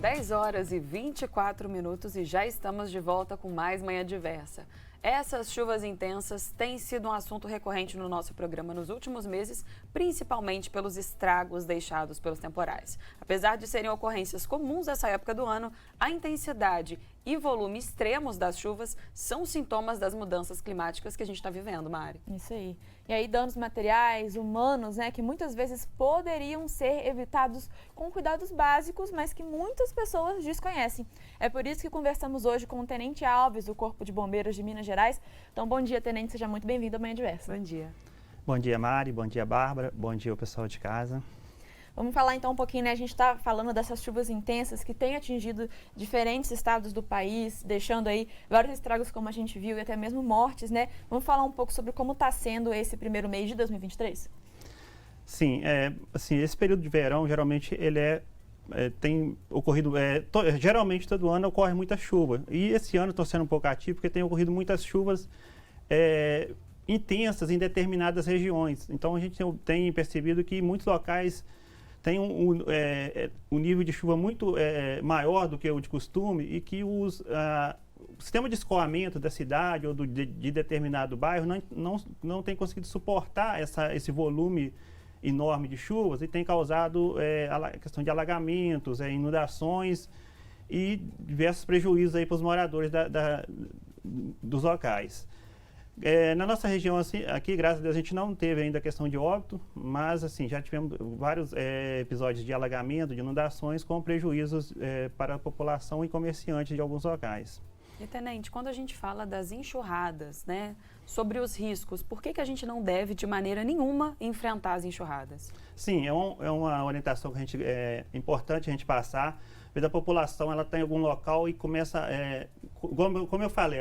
10 horas e 24 minutos e já estamos de volta com mais Manhã Diversa. Essas chuvas intensas têm sido um assunto recorrente no nosso programa nos últimos meses, principalmente pelos estragos deixados pelos temporais. Apesar de serem ocorrências comuns nessa época do ano, a intensidade e volume extremos das chuvas são sintomas das mudanças climáticas que a gente está vivendo, Mari. Isso aí. E aí danos materiais, humanos, né, que muitas vezes poderiam ser evitados com cuidados básicos, mas que muitas pessoas desconhecem. É por isso que conversamos hoje com o Tenente Alves, do Corpo de Bombeiros de Minas Gerais. Então, bom dia, Tenente, seja muito bem-vindo ao Manhã Diversa. Bom dia. Bom dia, Mari, bom dia, Bárbara, bom dia ao pessoal de casa. Vamos falar então um pouquinho, né? A gente está falando dessas chuvas intensas que têm atingido diferentes estados do país, deixando aí vários estragos, como a gente viu, e até mesmo mortes, né? Vamos falar um pouco sobre como está sendo esse primeiro mês de 2023? Sim, esse período de verão, geralmente, ele tem ocorrido, geralmente todo ano ocorre muita chuva. E esse ano está sendo um pouco atípico, porque tem ocorrido muitas chuvas intensas em determinadas regiões. Então, a gente tem percebido que muitos locais tem um nível de chuva muito maior do que o de costume e que o sistema de escoamento da cidade ou de determinado bairro não tem conseguido suportar esse volume enorme de chuvas e tem causado a questão de alagamentos, inundações e diversos prejuízos aí para os moradores dos locais. Na nossa região, assim, aqui, graças a Deus, a gente não teve ainda a questão de óbito, mas assim, já tivemos vários episódios de alagamento, de inundações, com prejuízos para a população e comerciantes de alguns locais. E, Tenente, quando a gente fala das enxurradas, né, sobre os riscos, por que a gente não deve, de maneira nenhuma, enfrentar as enxurradas? Sim, é uma orientação que é importante a gente passar. Às vezes a população está em algum local e começa, como eu falei,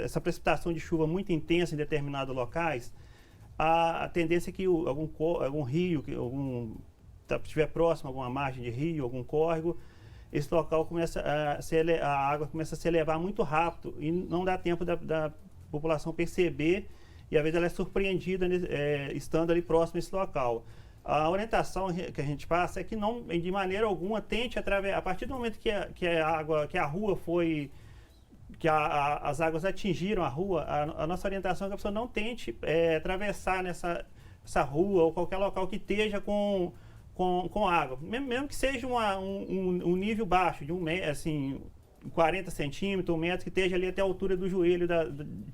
essa precipitação de chuva muito intensa em determinados locais, a tendência é que algum rio, estiver próximo a alguma margem de rio, algum córrego, esse local a água começa a se elevar muito rápido e não dá tempo da população perceber e às vezes ela é surpreendida estando ali próximo a esse local. A orientação que a gente passa é que não, de maneira alguma, tente atravessar, a partir do momento que as águas atingiram a rua, a nossa orientação é que a pessoa não tente atravessar essa rua ou qualquer local que esteja com água. Mesmo que seja um nível baixo, de 40 centímetros, 1 metro, que esteja ali até a altura do joelho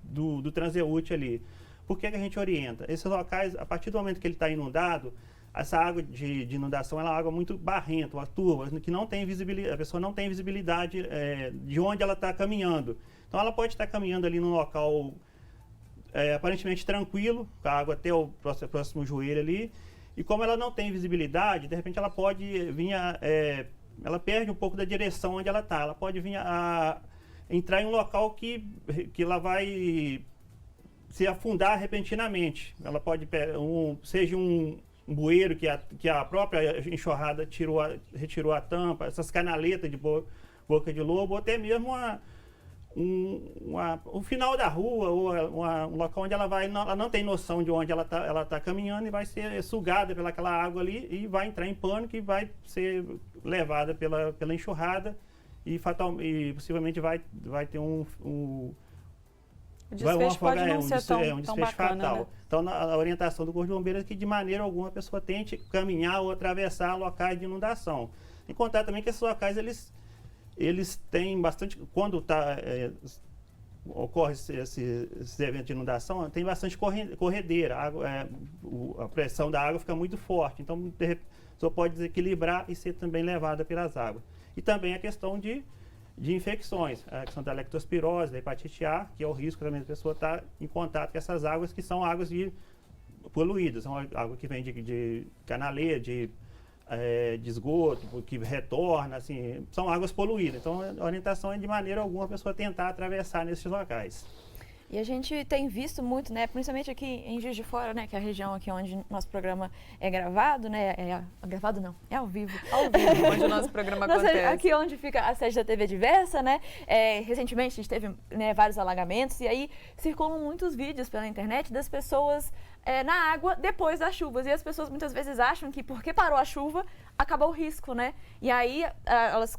do transeúnte ali. Por que a gente orienta? Esses locais, a partir do momento que ele está inundado, essa água de inundação é uma água muito barrenta, uma turva, que não tem visibilidade, a pessoa não tem visibilidade de onde ela está caminhando. Então ela pode estar caminhando ali num local aparentemente tranquilo, com a água até o próximo joelho ali, e como ela não tem visibilidade, de repente ela pode vir ela perde um pouco da direção onde ela está. Ela pode vir entrar em um local que ela vai se afundar repentinamente. Ela pode, seja um bueiro que a própria enxurrada retirou a tampa, essas canaletas de boca de lobo, ou até mesmo o final da rua, ou um local onde ela não tem noção de onde ela tá caminhando e vai ser sugada pelaquela água ali e vai entrar em pânico e vai ser levada pela enxurrada e possivelmente vai ter o desfecho pode não ser tão bacana, fatal. Né? Então, a orientação do Corpo de Bombeiros é que, de maneira alguma, a pessoa tente caminhar ou atravessar locais de inundação. Em contar também que esses locais, eles têm bastante... Quando ocorre esses eventos de inundação, tem bastante corredeira. A pressão da água fica muito forte. Então, a pessoa pode desequilibrar e ser também levada pelas águas. E também a questão de infecções, a questão da lectospirose, da hepatite A, que é o risco também da pessoa estar em contato com essas águas, que são águas poluídas, são água que vem de canaleira, de esgoto, que retorna, assim, são águas poluídas. Então, a orientação é de maneira alguma a pessoa tentar atravessar nesses locais. E a gente tem visto muito, né, principalmente aqui em Juiz de Fora, né, que é a região aqui onde nosso programa é gravado, né, gravado não, é ao vivo. Ao vivo, onde o nosso programa acontece. Aqui onde fica a sede da TV Diversa, né, recentemente a gente teve, né, vários alagamentos e aí circulam muitos vídeos pela internet das pessoas na água depois das chuvas. E as pessoas muitas vezes acham que porque parou a chuva, acabou o risco, né? E aí elas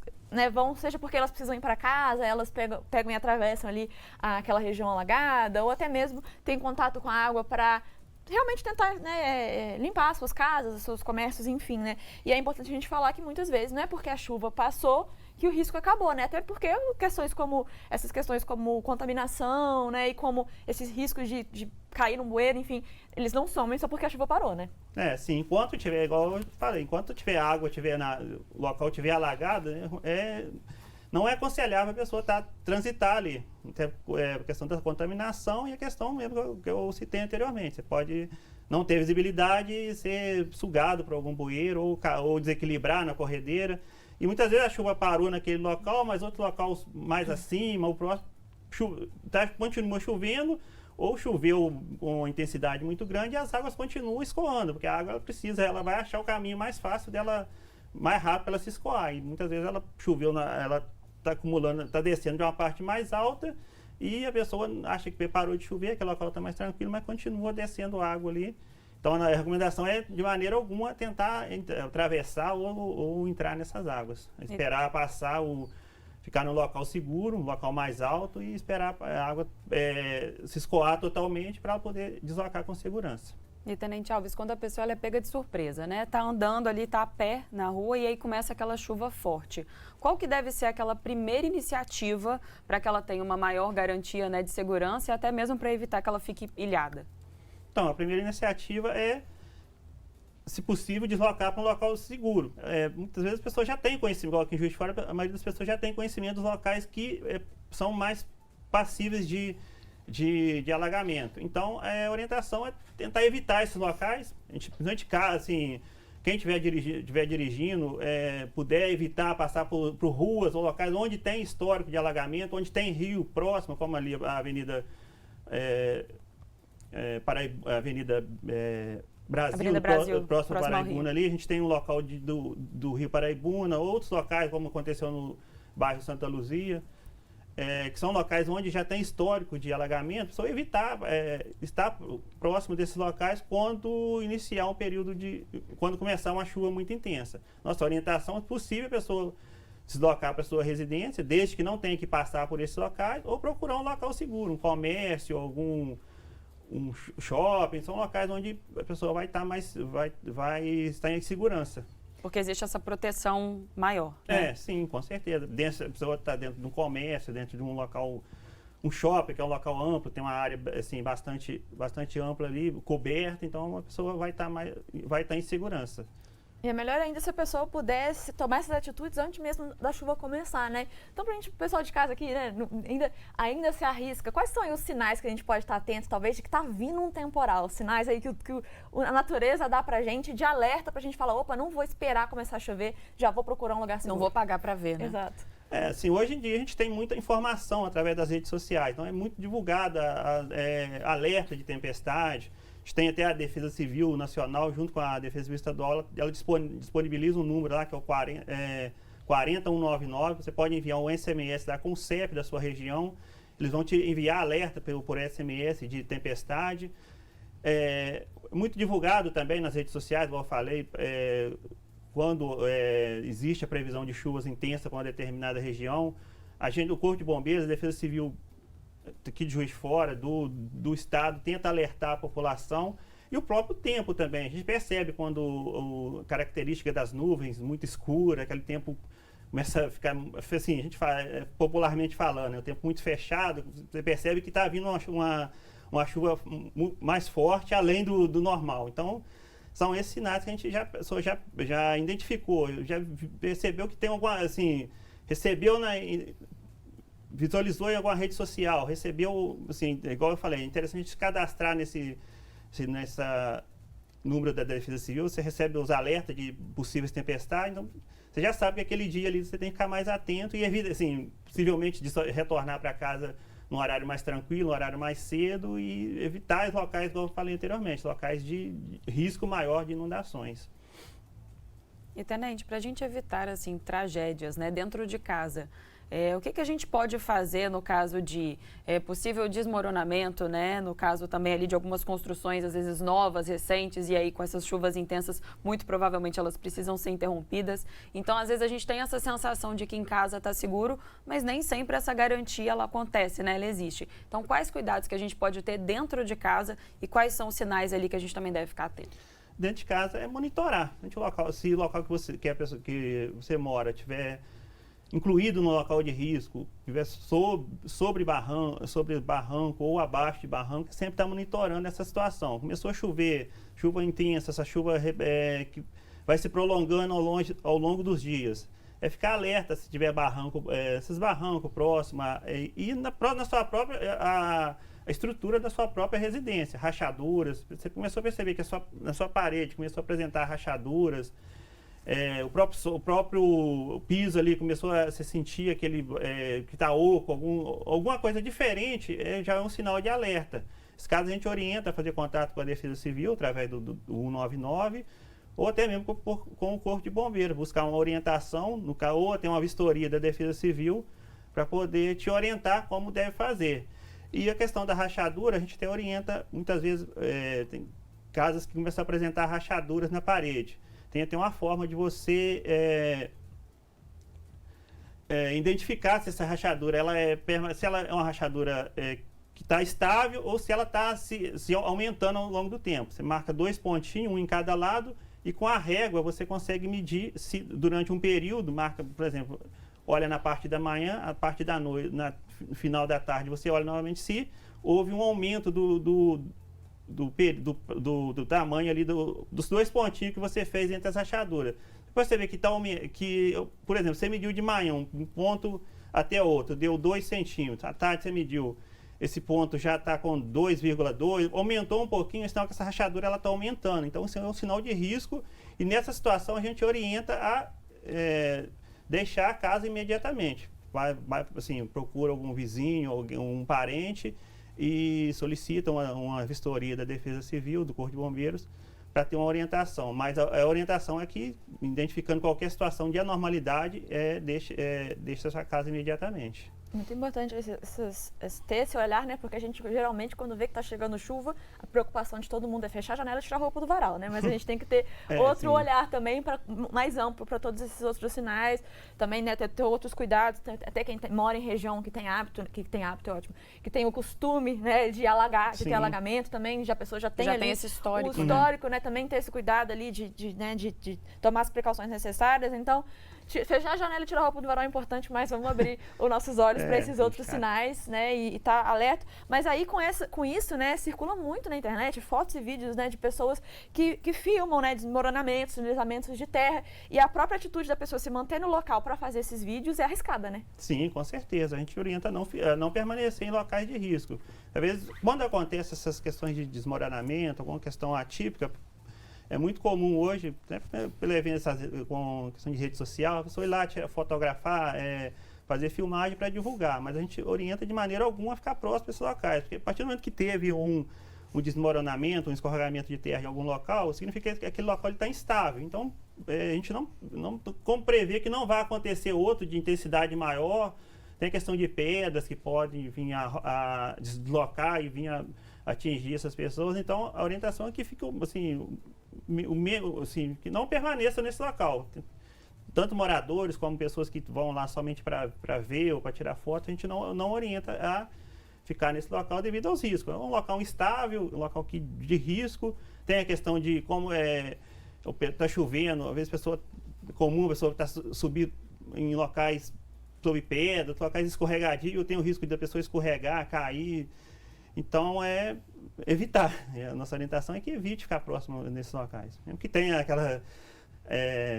vão, seja porque elas precisam ir para casa, elas pegam e atravessam ali aquela região alagada, ou até mesmo têm contato com a água para realmente tentar, né, limpar as suas casas, os seus comércios, enfim, né? E é importante a gente falar que muitas vezes não é porque a chuva passou que o risco acabou, né? Até porque essas questões como contaminação, né, e como esses riscos de cair no bueiro, enfim, eles não somem só porque a chuva parou, né? Sim, enquanto tiver, igual eu falei, enquanto tiver água, o local tiver alagado, não é aconselhável a pessoa transitar ali. A questão da contaminação e a questão mesmo que eu citei anteriormente. Você pode não ter visibilidade e ser sugado por algum bueiro ou desequilibrar na corredeira. E muitas vezes a chuva parou naquele local, mas outro local mais acima, o próximo, continua chovendo, ou choveu com uma intensidade muito grande e as águas continuam escoando, porque a água ela vai achar o caminho mais fácil dela, mais rápido para ela se escoar. E muitas vezes ela choveu, ela está acumulando, está descendo de uma parte mais alta e a pessoa acha que parou de chover, aquele local está mais tranquilo, mas continua descendo água ali. Então a recomendação é, de maneira alguma, tentar atravessar ou entrar nessas águas. Esperar passar, ficar no local seguro, um local mais alto e esperar a água se escoar totalmente para poder deslocar com segurança. E, Tenente Alves, quando a pessoa é pega de surpresa, né? Tá andando ali, tá a pé na rua e aí começa aquela chuva forte. Qual que deve ser aquela primeira iniciativa para que ela tenha uma maior garantia, né, de segurança e até mesmo para evitar que ela fique ilhada? Então, a primeira iniciativa é, se possível, deslocar para um local seguro. Muitas vezes as pessoas já têm conhecimento, igual aqui em Juiz de Fora, a maioria das pessoas já tem conhecimento dos locais que são mais passíveis de alagamento. Então, a orientação é tentar evitar esses locais. Principalmente assim, quem estiver dirigindo, puder evitar passar por ruas ou locais onde tem histórico de alagamento, onde tem rio próximo, como ali a Avenida Brasil, próximo ao Paraibuna ali, a gente tem um local do Rio Paraibuna, outros locais, como aconteceu no bairro Santa Luzia, que são locais onde já tem histórico de alagamento, só evitar estar próximo desses locais quando iniciar um período quando começar uma chuva muito intensa. Nossa orientação é possível a pessoa deslocar para a sua residência, desde que não tenha que passar por esses locais, ou procurar um local seguro, um comércio, um shopping, são locais onde a pessoa vai estar em segurança. Porque existe essa proteção maior, né? Sim, com certeza. A pessoa está dentro de um comércio, dentro de um local, um shopping, que é um local amplo, tem uma área assim, bastante ampla ali, coberta, então a pessoa vai estar em segurança. E é melhor ainda se a pessoa pudesse tomar essas atitudes antes mesmo da chuva começar, né? Então, pra gente, o pessoal de casa aqui, né, ainda se arrisca. Quais são aí os sinais que a gente pode estar atento, talvez, de que tá vindo um temporal? Sinais aí que a natureza dá pra gente, de alerta pra gente falar, opa, não vou esperar começar a chover, já vou procurar um lugar seguro. Não vou pagar pra ver, né? Exato. Assim, hoje em dia a gente tem muita informação através das redes sociais, então é muito divulgada alerta de tempestade. A gente tem até a Defesa Civil Nacional, junto com a Defesa Civil Estadual, ela disponibiliza um número lá, que é o 40199. Você pode enviar um SMS lá com o CEP da sua região. Eles vão te enviar alerta por SMS de tempestade. Muito divulgado também nas redes sociais, como eu falei, quando existe a previsão de chuvas intensas para uma determinada região. A gente do Corpo de Bombeiros, a Defesa Civil aqui de Juiz de Fora, do estado, tenta alertar a população e o próprio tempo também. A gente percebe quando a característica das nuvens muito escura, aquele tempo começa a ficar, assim, a gente fala, popularmente falando, né, o tempo muito fechado, você percebe que está vindo uma chuva mais forte, além do normal. Então, são esses sinais que a gente já identificou, já percebeu que tem alguma, assim, visualizou em alguma rede social, recebeu, assim, igual eu falei, é interessante a gente se cadastrar nessa número da Defesa Civil, você recebe os alertas de possíveis tempestades, então você já sabe que aquele dia ali você tem que ficar mais atento e evita, assim, possivelmente retornar para casa num horário mais tranquilo, num horário mais cedo e evitar os locais, como eu falei anteriormente, locais de risco maior de inundações. E, Tenente, para a gente evitar, assim, tragédias, né, dentro de casa, O que a gente pode fazer no caso de possível desmoronamento, né? No caso também ali de algumas construções, às vezes novas, recentes, e aí com essas chuvas intensas, muito provavelmente elas precisam ser interrompidas. Então, às vezes a gente tem essa sensação de que em casa está seguro, mas nem sempre essa garantia ela acontece, né? Ela existe. Então, quais cuidados que a gente pode ter dentro de casa e quais são os sinais ali que a gente também deve ficar atento? Dentro de casa é monitorar. Se o local que a pessoa que você mora tiver incluído no local de risco, estiver sobre barranco ou abaixo de barranco, sempre está monitorando essa situação. Começou a chover, chuva intensa, essa chuva que vai se prolongando ao longo dos dias. É ficar alerta se tiver esses barrancos próximos e na sua própria a estrutura da sua própria residência, rachaduras. Você começou a perceber que na sua parede começou a apresentar rachaduras. O próprio piso ali começou a se sentir aquele que está oco, alguma coisa diferente, já é um sinal de alerta. Nesse caso, a gente orienta a fazer contato com a Defesa Civil através do 199 ou até mesmo com o Corpo de Bombeiros, buscar uma orientação, ou até uma vistoria da Defesa Civil para poder te orientar como deve fazer. E a questão da rachadura, a gente até orienta, muitas vezes, tem casas que começam a apresentar rachaduras na parede. Tem até uma forma de você identificar se essa rachadura se ela é uma rachadura que está estável ou se ela está se aumentando ao longo do tempo. Você marca 2 pontinhos, um em cada lado, e com a régua você consegue medir se durante um período, marca, por exemplo, olha na parte da manhã, a parte da noite, no final da tarde, você olha novamente se houve um aumento do tamanho ali dos 2 pontinhos que você fez entre as rachaduras. Depois você vê por exemplo, você mediu de manhã um ponto até outro, deu 2 centímetros. À tarde você mediu, esse ponto já está com 2,2, aumentou um pouquinho, é sinal que essa rachadura está aumentando. Então, isso é um sinal de risco e nessa situação a gente orienta a deixar a casa imediatamente. Assim, procura algum vizinho, um parente e solicita uma vistoria da Defesa Civil, do Corpo de Bombeiros, para ter uma orientação. Mas a orientação é que, identificando qualquer situação de anormalidade, deixe essa casa imediatamente. Muito importante ter esse olhar, né? Porque a gente geralmente, quando vê que está chegando chuva, a preocupação de todo mundo é fechar a janela e tirar a roupa do varal, né? Mas a gente tem que ter outro olhar também, mais amplo para todos esses outros sinais. Também, né, ter outros cuidados, até quem mora em região que tem hábito é ótimo, que tem o costume, né, de alagar, de ter alagamento também, a pessoa já tem ali esse histórico. O histórico, né? Também ter esse cuidado ali de tomar as precauções necessárias. Então, fechar a janela e tirar a roupa do varal é importante, mas vamos abrir os nossos olhos para esses outros sinais, né, e tá alerta. Mas aí com isso, né, circula muito na internet fotos e vídeos, né, de pessoas que filmam, né, desmoronamentos, deslizamentos de terra, e a própria atitude da pessoa se manter no local para fazer esses vídeos é arriscada, né? Sim, com certeza. A gente orienta a não permanecer em locais de risco. Às vezes, quando acontece essas questões de desmoronamento, alguma questão atípica, é muito comum hoje, né, pelo evento com questão de rede social, a pessoa ir lá fotografar, fazer filmagem para divulgar, mas a gente orienta de maneira alguma a ficar próximo desses locais, porque a partir do momento que teve um desmoronamento, um escorregamento de terra em algum local, significa que aquele local está instável. Então, a gente não como prever que não vai acontecer outro de intensidade maior. Tem a questão de pedras que podem vir a deslocar e vir a atingir essas pessoas. Então, a orientação é que fique, assim, que não permaneça nesse local. Tanto moradores como pessoas que vão lá somente para ver ou para tirar foto, a gente não orienta a ficar nesse local devido aos riscos. É um local instável, um local de risco. Tem a questão de como está chovendo, às vezes a pessoa está subindo em locais sob pedra, locais escorregadios, tem o risco de a pessoa escorregar, cair. Então, evitar. A nossa orientação é que evite ficar próximo nesses locais. Mesmo que tenha aquela,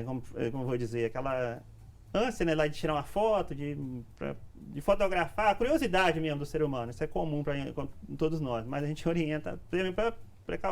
como eu vou dizer, aquela ânsia, né, lá de tirar uma foto, de fotografar, a curiosidade mesmo do ser humano. Isso é comum para todos nós, mas a gente orienta para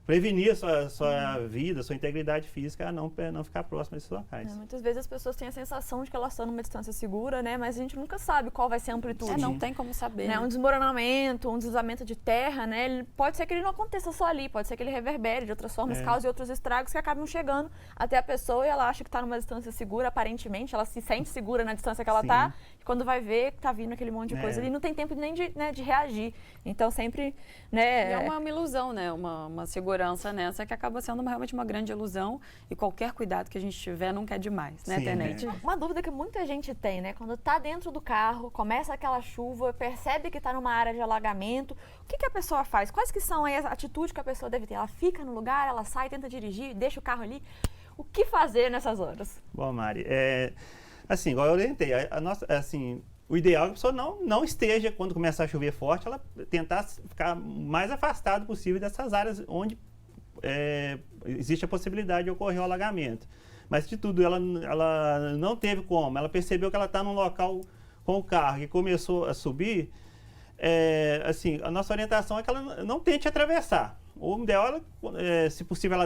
prevenir a sua vida, a sua integridade física a não ficar próximo desses locais. Muitas vezes as pessoas têm a sensação de que elas estão numa distância segura, né? Mas a gente nunca sabe qual vai ser a amplitude. Não tem como saber. Né? Um desmoronamento, um deslizamento de terra, né? Pode ser que ele não aconteça só ali, pode ser que ele reverbere de outras formas, cause outros estragos que acabam chegando até a pessoa e ela acha que está numa distância segura, aparentemente, ela se sente segura na distância que ela está, e quando vai ver, tá vindo aquele monte de coisa ali, não tem tempo nem de reagir. Então, sempre, né? E é uma ilusão, né? Uma segurança nessa que acaba sendo realmente uma grande ilusão e qualquer cuidado que a gente tiver nunca é demais, né, Tenente? Uma dúvida que muita gente tem, né? Quando tá dentro do carro, começa aquela chuva, percebe que tá numa área de alagamento, o que a pessoa faz? Quais que são aí as atitudes que a pessoa deve ter? Ela fica no lugar, ela sai, tenta dirigir, deixa o carro ali? O que fazer nessas horas? Bom, Mari, assim, igual eu orientei, o ideal é que a pessoa não esteja, quando começar a chover forte, ela tentar ficar mais afastado possível dessas áreas onde existe a possibilidade de ocorrer o alagamento. Mas, de tudo, ela não teve como. Ela percebeu que ela está num local com o carro e começou a subir. Assim, a nossa orientação é que ela não tente atravessar. O ideal, se possível, ela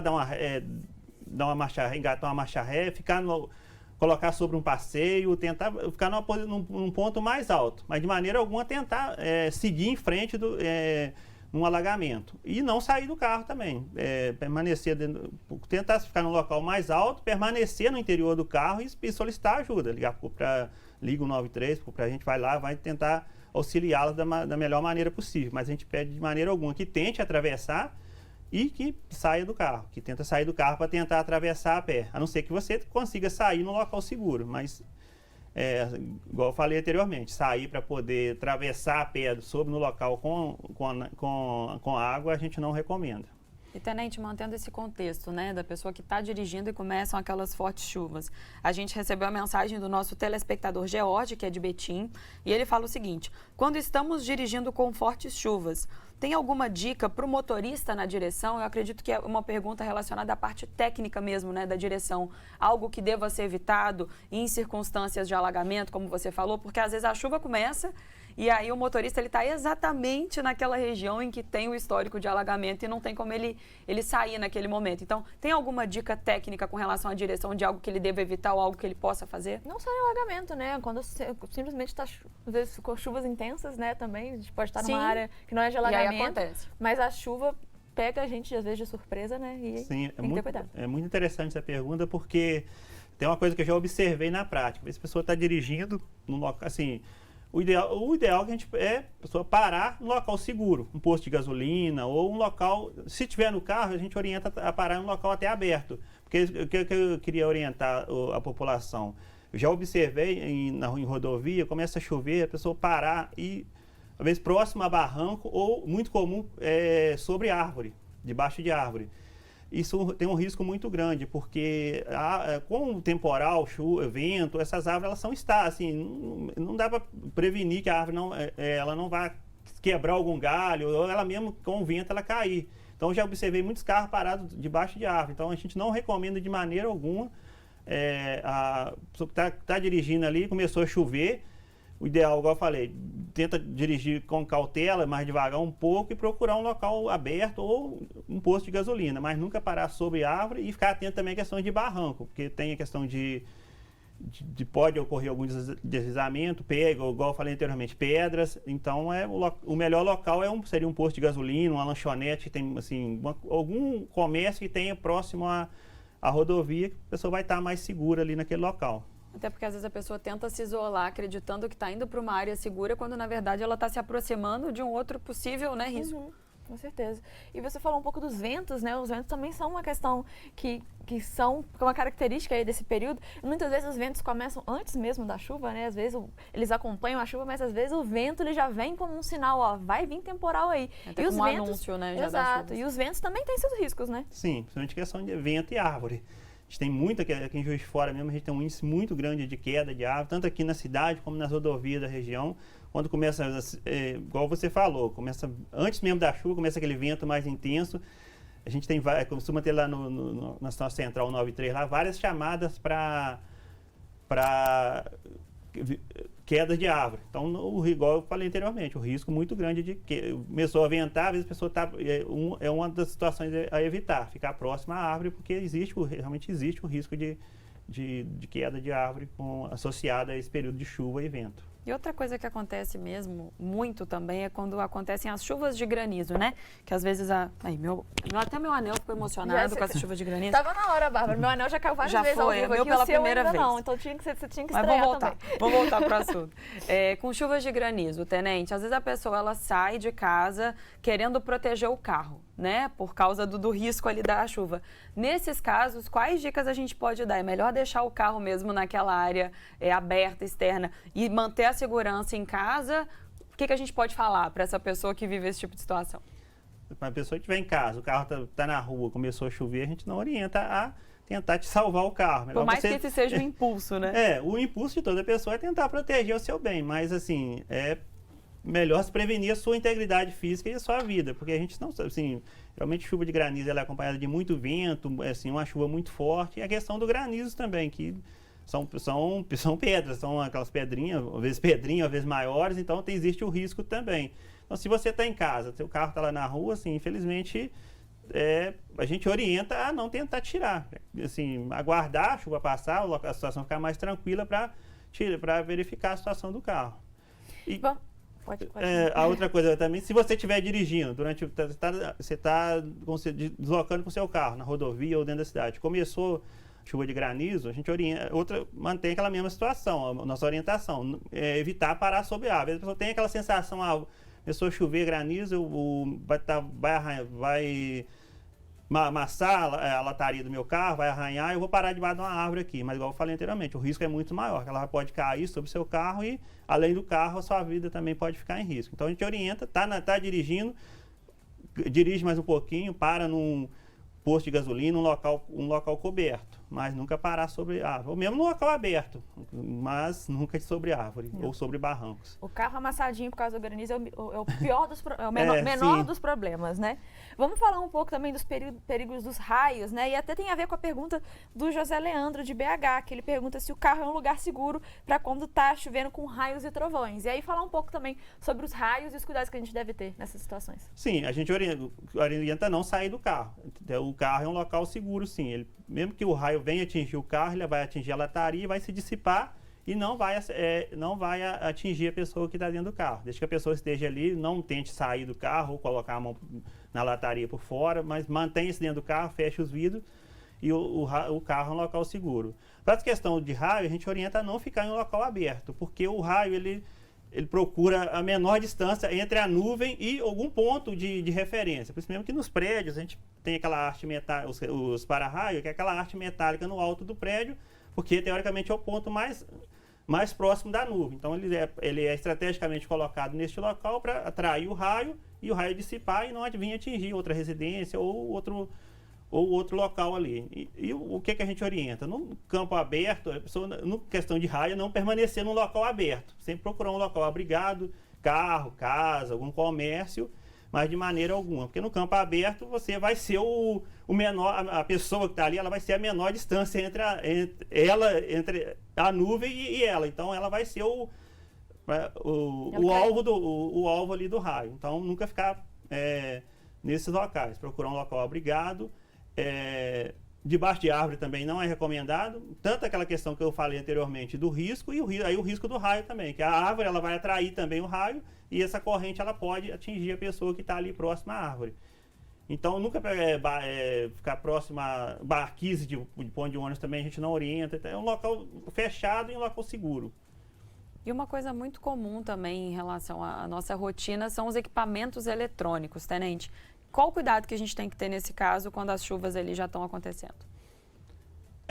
engatar uma marcha ré, colocar sobre um passeio, tentar ficar num ponto mais alto. Mas, de maneira alguma, tentar seguir em frente num alagamento. E não sair do carro também. Permanecer tentar ficar no local mais alto, permanecer no interior do carro e solicitar ajuda. Liga o 93, a gente vai lá, vai tentar auxiliá-los da melhor maneira possível. Mas a gente pede de maneira alguma que tente atravessar e que saia do carro, que tenta sair do carro para tentar atravessar a pé. A não ser que você consiga sair no local seguro, mas igual eu falei anteriormente, sair para poder atravessar a pé no local com água, a gente não recomenda. E, Tenente, mantendo esse contexto, né, da pessoa que está dirigindo e começam aquelas fortes chuvas, a gente recebeu a mensagem do nosso telespectador George, que é de Betim, e ele fala o seguinte: quando estamos dirigindo com fortes chuvas, tem alguma dica para o motorista na direção? Eu acredito que é uma pergunta relacionada à parte técnica mesmo, né, da direção. Algo que deva ser evitado em circunstâncias de alagamento, como você falou, porque às vezes a chuva começa e aí o motorista está exatamente naquela região em que tem o histórico de alagamento e não tem como ele sair naquele momento. Então, tem alguma dica técnica com relação à direção de algo que ele deva evitar ou algo que ele possa fazer? Não só em alagamento, né? Quando simplesmente está, às vezes, ficou chuvas intensas, né? Também a gente pode estar numa área que não é de alagamento. E aí acontece. Mas a chuva pega a gente, às vezes, de surpresa, né? E sim, tem que ter cuidado. É muito interessante essa pergunta, porque tem uma coisa que eu já observei na prática. Se a pessoa está dirigindo num local, assim, o ideal que a pessoa parar num local seguro, um posto de gasolina ou um local, se tiver no carro, a gente orienta a parar em um local até aberto. Porque o que eu queria orientar a população? Eu já observei em rodovia, começa a chover, a pessoa parar e, às vezes, próximo a barranco ou, muito comum, sobre árvore, debaixo de árvore. Isso tem um risco muito grande, porque com o temporal, chuva, vento, essas árvores elas são assim, não dá para prevenir que a árvore ela não vai quebrar algum galho, ou ela mesmo com o vento ela cair. Então, já observei muitos carros parados debaixo de árvore. Então, a gente não recomenda de maneira alguma. A pessoa que está dirigindo ali, começou a chover, o ideal, igual eu falei, tenta dirigir com cautela, mais devagar um pouco e procurar um local aberto ou um posto de gasolina, mas nunca parar sobre árvore e ficar atento também à questão de barranco, porque tem a questão de pode ocorrer algum deslizamento, igual eu falei anteriormente, pedras. Então, o melhor local seria um posto de gasolina, uma lanchonete, que tem assim, algum comércio que tenha próximo à rodovia, que a pessoa vai estar mais segura ali naquele local. Até porque às vezes a pessoa tenta se isolar acreditando que está indo para uma área segura, quando na verdade ela está se aproximando de um outro possível, né, risco. Com certeza. E você falou um pouco dos ventos, né? Os ventos também são uma questão que são uma característica aí desse período. Muitas vezes os ventos começam antes mesmo da chuva, né? Às vezes eles acompanham a chuva, mas às vezes o vento ele já vem como um sinal, ó, vai vir temporal aí. Até como um anúncio, né? Já exato. E os ventos também têm seus riscos, né? Sim, principalmente questão de vento e árvore. A gente tem muita, aqui em Juiz de Fora mesmo, a gente tem um índice muito grande de queda de árvore, tanto aqui na cidade como nas rodovias da região. Quando começa, igual você falou, começa antes mesmo da chuva, começa aquele vento mais intenso. A gente costuma ter lá na nossa central 93 lá várias chamadas para queda de árvore. Então, igual eu falei anteriormente, o risco muito grande de que começou a ventar, às vezes a pessoa é uma das situações a evitar, ficar próxima à árvore, porque realmente existe o risco de queda de árvore associada a esse período de chuva e vento. E outra coisa que acontece mesmo muito também é quando acontecem as chuvas de granizo, né? Que às vezes até meu anel ficou emocionado com essa chuva de granizo. Tava na hora, Bárbara. Meu anel já caiu várias vezes ao vivo aqui, pela primeira ainda vez. Não, então você tinha que Mas estrear também. Vamos voltar para o assunto. Com chuvas de granizo, tenente, às vezes a pessoa ela sai de casa querendo proteger o carro, né? Por causa do risco ali da chuva. Nesses casos, quais dicas a gente pode dar? É melhor deixar o carro mesmo naquela área aberta, externa, e manter a segurança em casa? O que a gente pode falar para essa pessoa que vive esse tipo de situação? Se a pessoa estiver em casa, o carro está na rua, começou a chover, a gente não orienta a tentar te salvar o carro. Por mais que esse seja o impulso, né? O impulso de toda pessoa é tentar proteger o seu bem, mas assim, é melhor se prevenir a sua integridade física e a sua vida, porque a gente não sabe, assim, realmente chuva de granizo ela é acompanhada de muito vento, assim, uma chuva muito forte, e a questão do granizo também, que são pedras, são aquelas pedrinhas, às vezes maiores, então existe o risco também. Então, se você está em casa, seu carro está lá na rua, assim, infelizmente, a gente orienta a não tentar tirar, assim, aguardar a chuva passar, a situação ficar mais tranquila para verificar a situação do carro. E, bom, pode. A outra coisa também, se você estiver dirigindo, você está deslocando com o seu carro na rodovia ou dentro da cidade, começou chuva de granizo, a gente mantém aquela mesma situação, a nossa orientação, evitar parar sobre a árvore. A pessoa tem aquela sensação, começou a chover granizo, vai amassar a lataria do meu carro, vai arranhar, eu vou parar debaixo de uma árvore aqui. Mas igual eu falei anteriormente, o risco é muito maior, que ela pode cair sobre o seu carro e, além do carro, a sua vida também pode ficar em risco. Então a gente orienta, tá dirigindo, dirige mais um pouquinho, para num posto de gasolina, um local coberto, mas nunca parar sobre árvore. Ou mesmo no local aberto, mas nunca sobre árvore ou sobre barrancos. O carro amassadinho por causa do granizo é o pior menor dos problemas, né? Vamos falar um pouco também dos perigos dos raios, né? E até tem a ver com a pergunta do José Leandro, de BH, que ele pergunta se o carro é um lugar seguro para quando está chovendo com raios e trovões. E aí falar um pouco também sobre os raios e os cuidados que a gente deve ter nessas situações. Sim, a gente orienta a não sair do carro. O carro é um local seguro, sim. Mesmo que o raio venha atingir o carro, ele vai atingir a lataria, vai se dissipar e não vai atingir a pessoa que está dentro do carro. Desde que a pessoa esteja ali, não tente sair do carro ou colocar a mão na lataria por fora, mas mantenha-se dentro do carro, feche os vidros e o carro é um local seguro. Para essa questão de raio, a gente orienta a não ficar em um local aberto, porque o raio ele procura a menor distância entre a nuvem e algum ponto de referência. Por isso mesmo que nos prédios a gente tem aquela haste metálica, os para-raio, que é aquela haste metálica no alto do prédio, porque teoricamente é o ponto mais próximo da nuvem. Então ele é estrategicamente colocado neste local para atrair o raio e o raio dissipar e não vir atingir outra residência ou outro local ali. E o que a gente orienta? No campo aberto, a pessoa, no questão de raio, não permanecer num local aberto. Sempre procurar um local abrigado, carro, casa, algum comércio, mas de maneira alguma. Porque no campo aberto, você vai ser o menor, a pessoa que está ali, ela vai ser a menor distância entre a nuvem e ela. Então, ela vai ser o alvo ali do raio. Então, nunca ficar nesses locais. Procurar um local abrigado. Debaixo de árvore também não é recomendado, tanto aquela questão que eu falei anteriormente do risco e o risco do raio também, que a árvore ela vai atrair também o raio e essa corrente ela pode atingir a pessoa que está ali próxima à árvore. Então nunca ficar próximo a barquise de ponto de ônibus também a gente não orienta, é um local fechado e um local seguro. E uma coisa muito comum também em relação à nossa rotina são os equipamentos eletrônicos, tenente. Qual o cuidado que a gente tem que ter nesse caso quando as chuvas ali já estão acontecendo?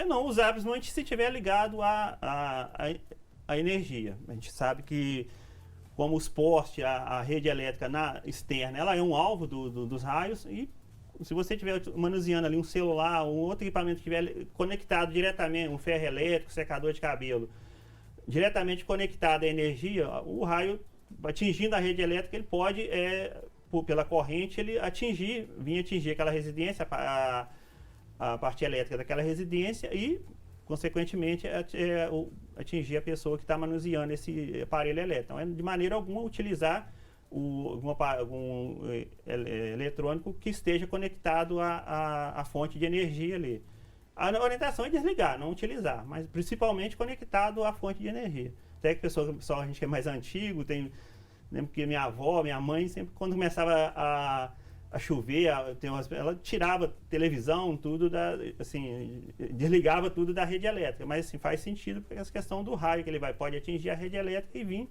Não usar principalmente se estiver ligado à energia. A gente sabe que, como os postes, a rede elétrica externa, ela é um alvo dos raios e se você estiver manuseando ali um celular, um outro equipamento que estiver conectado diretamente, um ferro elétrico, secador de cabelo, diretamente conectado à energia, o raio atingindo a rede elétrica, ele pode... pela corrente, ele vinha atingir aquela residência, a parte elétrica daquela residência e, consequentemente, atingir a pessoa que está manuseando esse aparelho elétrico. Então, de maneira alguma, utilizar algum eletrônico que esteja conectado à fonte de energia ali. A orientação é desligar, não utilizar, mas principalmente conectado à fonte de energia. Até que a gente que é mais antigo, lembro que minha avó, minha mãe, sempre quando começava a chover, ela tirava televisão, tudo, desligava tudo da rede elétrica. Mas assim, faz sentido porque essa questão do raio que ele pode atingir a rede elétrica e vir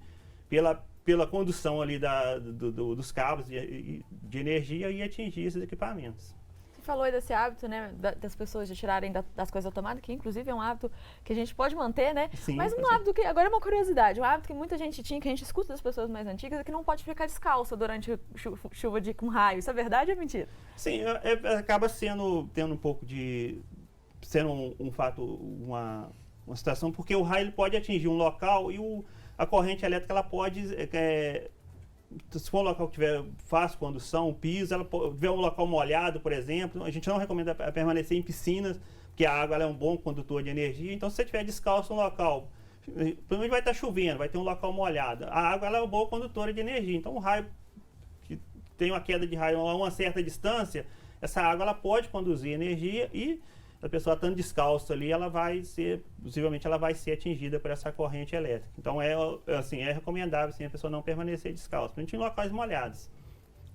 pela condução ali dos cabos de energia e atingir esses equipamentos. Você falou aí desse hábito, né, das pessoas de tirarem das coisas automáticas, que inclusive é um hábito que a gente pode manter, né? Sim, mas um hábito que, agora é uma curiosidade, um hábito que muita gente tinha, que a gente escuta das pessoas mais antigas, é que não pode ficar descalça durante chuva com raio. Isso é verdade ou é mentira? Sim, acaba tendo um pouco sendo um fato, uma situação, porque o raio ele pode atingir um local e a corrente elétrica ela pode, se for um local que tiver fácil condução, piso, ela tiver um local molhado, por exemplo, a gente não recomenda permanecer em piscinas, porque a água ela é um bom condutor de energia. Então, se você estiver descalço no local, provavelmente vai estar chovendo, vai ter um local molhado. A água ela é uma boa condutora de energia. Então, o raio, que tem uma queda de raio a uma certa distância, essa água ela pode conduzir energia e a pessoa estando descalço ali, possivelmente ela vai ser atingida por essa corrente elétrica. Então, é recomendável a pessoa não permanecer descalço, principalmente em locais molhados.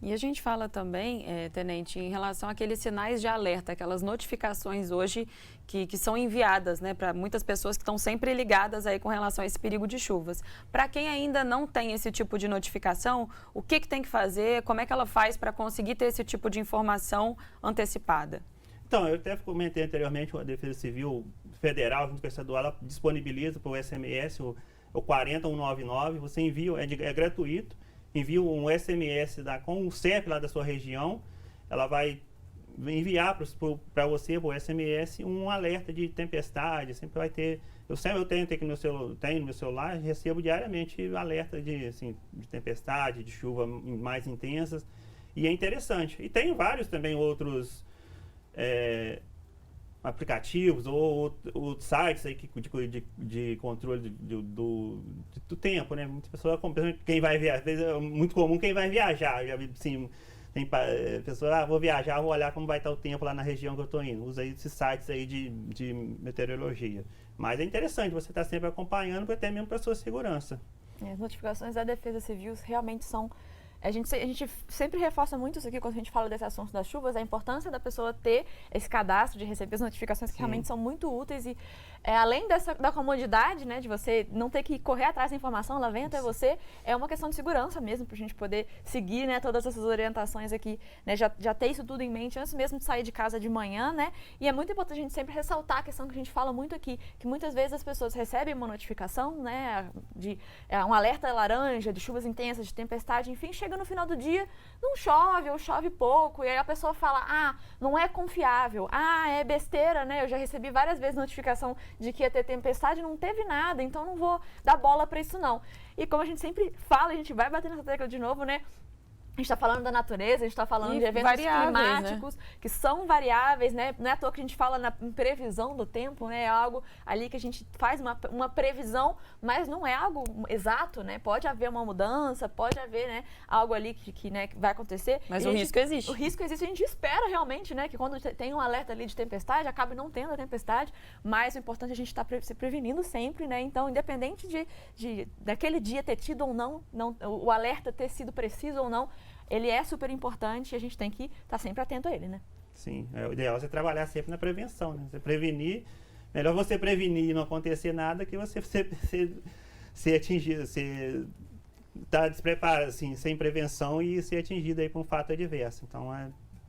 E a gente fala também, Tenente, em relação àqueles sinais de alerta, aquelas notificações hoje que são enviadas, né, para muitas pessoas que estão sempre ligadas aí com relação a esse perigo de chuvas. Para quem ainda não tem esse tipo de notificação, o que tem que fazer, como é que ela faz para conseguir ter esse tipo de informação antecipada? Então, eu até comentei anteriormente, a Defesa Civil Federal, junto com a estadual, ela disponibiliza para o SMS, o 40199, você envia, é gratuito, envia um SMS com o CEP lá da sua região, ela vai enviar para você, por SMS, um alerta de tempestade, sempre vai ter, eu tenho aqui no meu celular, recebo diariamente alerta de tempestade, de chuva mais intensas, e é interessante. E tem vários também outros aplicativos ou sites aí de controle do tempo, né? Muitas pessoas, quem vai viajar, às vezes é muito comum quem vai viajar, já vi, assim, tem pessoas, vou viajar, vou olhar como vai estar o tempo lá na região que eu estou indo, usa esses sites aí de meteorologia. Mas é interessante você estar sempre acompanhando, até mesmo para a sua segurança. As notificações da Defesa Civil realmente são... A gente sempre reforça muito isso aqui quando a gente fala desse assunto das chuvas, a importância da pessoa ter esse cadastro de receber as notificações que realmente são muito úteis e além da comodidade, né, de você não ter que correr atrás da informação, ela vem até você, é uma questão de segurança mesmo, para a gente poder seguir, né, todas essas orientações aqui, né, já ter isso tudo em mente antes mesmo de sair de casa de manhã, né, e é muito importante a gente sempre ressaltar a questão que a gente fala muito aqui, que muitas vezes as pessoas recebem uma notificação, né, de um alerta laranja, de chuvas intensas, de tempestade, enfim, chega no final do dia, não chove ou chove pouco, e aí a pessoa fala, não é confiável, é besteira, né, eu já recebi várias vezes notificação de que ia ter tempestade, não teve nada, então não vou dar bola para isso não. E como a gente sempre fala, a gente vai bater nessa tecla de novo, né, a gente está falando da natureza, a gente está falando de eventos climáticos, né, que são variáveis, né? Não é à toa que a gente fala na previsão do tempo, né? É algo ali que a gente faz uma previsão, mas não é algo exato, né? Pode haver uma mudança, pode haver, né, algo ali que vai acontecer. Mas o risco existe. O risco existe, a gente espera realmente, né, que quando tem um alerta ali de tempestade, acabe não tendo a tempestade, mas o importante é a gente estar se prevenindo sempre, né? Então, independente daquele dia ter tido ou não, o alerta ter sido preciso ou não, ele é super importante e a gente tem que estar sempre atento a ele, né? Sim, o ideal é você trabalhar sempre na prevenção, né? Você prevenir, melhor você prevenir e não acontecer nada que você ser atingido, você estar despreparado, assim, sem prevenção e ser atingido aí por um fato adverso. Então,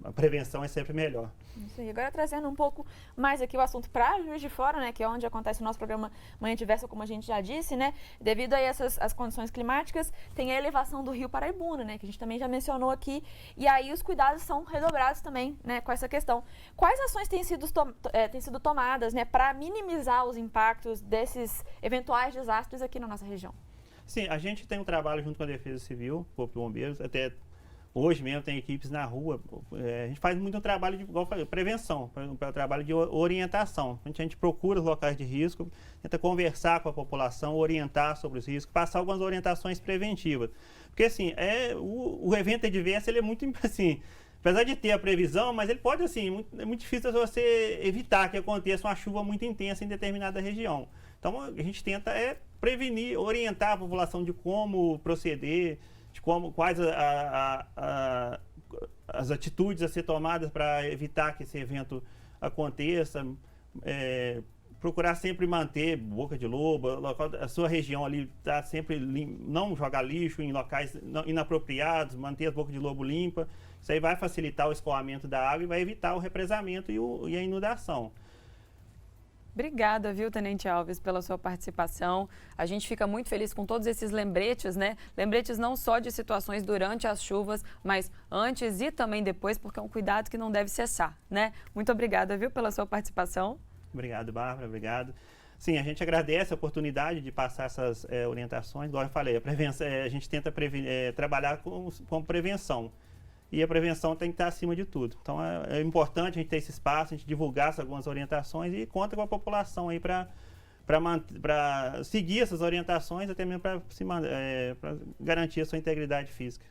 a prevenção é sempre melhor. Isso aí. Agora trazendo um pouco mais aqui o assunto para Juiz de Fora, né, que é onde acontece o nosso programa Manhã Diversa, como a gente já disse, né, devido a as condições climáticas, tem a elevação do rio Paraibuna, né, que a gente também já mencionou aqui, e aí os cuidados são redobrados também, né, com essa questão. Quais ações têm sido tomadas, né, para minimizar os impactos desses eventuais desastres aqui na nossa região? Sim, a gente tem um trabalho junto com a Defesa Civil, Corpo de Bombeiros, até Hoje mesmo tem equipes na rua, a gente faz muito um trabalho de, igual eu falei, prevenção, trabalho de orientação. A gente procura os locais de risco, tenta conversar com a população, orientar sobre os riscos, passar algumas orientações preventivas. Porque assim, o evento adverso ele é muito assim, apesar de ter a previsão, mas ele pode assim, é muito difícil você evitar que aconteça uma chuva muito intensa em determinada região. Então a gente tenta prevenir, orientar a população de como proceder, de quais as atitudes a ser tomadas para evitar que esse evento aconteça, procurar sempre manter boca de lobo, a sua região ali tá sempre não jogar lixo em locais inapropriados, manter as bocas de lobo limpas. Isso aí vai facilitar o escoamento da água e vai evitar o represamento e a inundação. Obrigada, viu, Tenente Alves, pela sua participação. A gente fica muito feliz com todos esses lembretes, né? Lembretes não só de situações durante as chuvas, mas antes e também depois, porque é um cuidado que não deve cessar, né? Muito obrigada, viu, pela sua participação. Obrigado, Bárbara, obrigado. Sim, a gente agradece a oportunidade de passar essas orientações. Igual eu falei, a gente tenta trabalhar com prevenção. E a prevenção tem que estar acima de tudo. Então é importante a gente ter esse espaço, a gente divulgar algumas orientações e conta com a população aí para seguir essas orientações, até mesmo para garantir a sua integridade física.